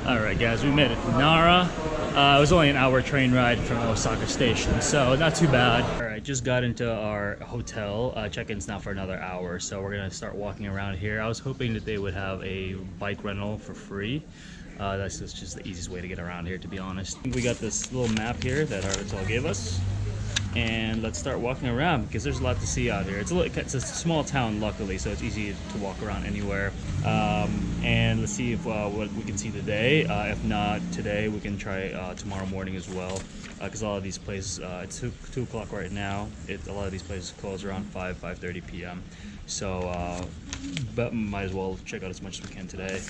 Alright guys, we made it to Nara. It was only an hour train ride from Osaka Station, so not too bad. Alright, just got into our hotel. Check-in's now for another hour, so we're gonna start walking around here. I was hoping that they would have a bike rental for free. That's just the easiest way to get around here, to be honest. We got this little map here that our hotel gave us. And let's start walking around because there's a lot to see out here. It's a small town, luckily, so it's easy to walk around anywhere. And let's see if what we can see today. If not today, we can try tomorrow morning as well. Because a lot of these places, it's 2 o'clock right now. A lot of these places close around 5:30 p.m. So, but might as well check out as much as we can today.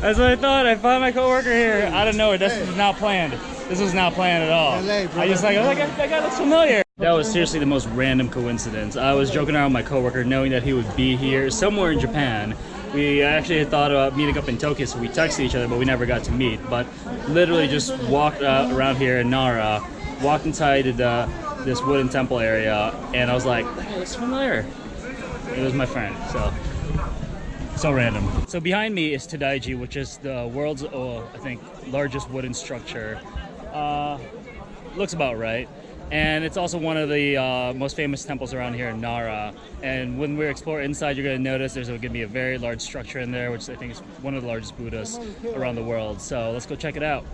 That's what I thought. I found my coworker here out of nowhere. This was not planned. This was not planned at all. I was like, that guy looks familiar. That was seriously the most random coincidence. I was joking around with my coworker, knowing that he would be here somewhere in Japan. We actually had thought about meeting up in Tokyo, so we texted each other, but we never got to meet. But literally just walked around here in Nara, walked inside this wooden temple area, and I was like, that guy looks familiar. It was my friend, so random. So behind me is Todai-ji, which is the world's, I think, largest wooden structure. Looks about right. And it's also one of the most famous temples around here in Nara. And when we explore inside, you're going to notice there's going to be a very large structure in there, which I think is one of the largest Buddhas around the world. So let's go check it out.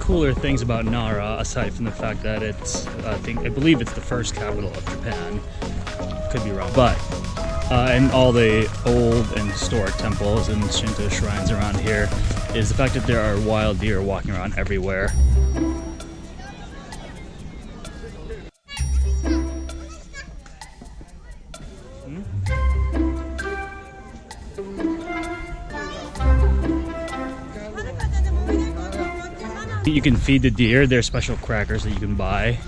Cooler things about Nara, aside from the fact that it's, I believe it's the first capital of Japan. Could be wrong, but and all the old and historic temples and Shinto shrines around here, is the fact that there are wild deer walking around everywhere. You can feed the deer. There's special crackers that you can buy.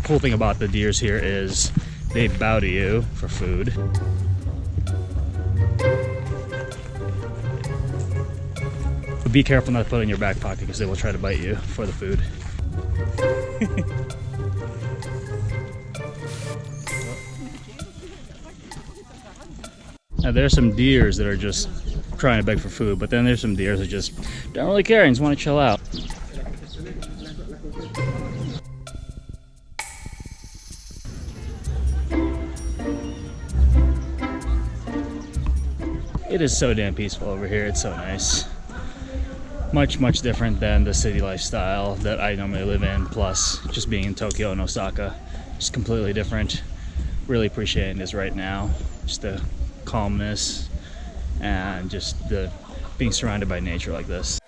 Cool thing about the deers here is they bow to you for food. Be careful not to put it in your back pocket because they will try to bite you for the food. Now there's some deers that are just trying to beg for food, but then there's some deers that just don't really care and just want to chill out. It is so damn peaceful over here. It's so nice. Much different than the city lifestyle that I normally live in, plus just being in Tokyo and Osaka. Just completely different. Really appreciating this right now. Just the calmness and just the being surrounded by nature like this.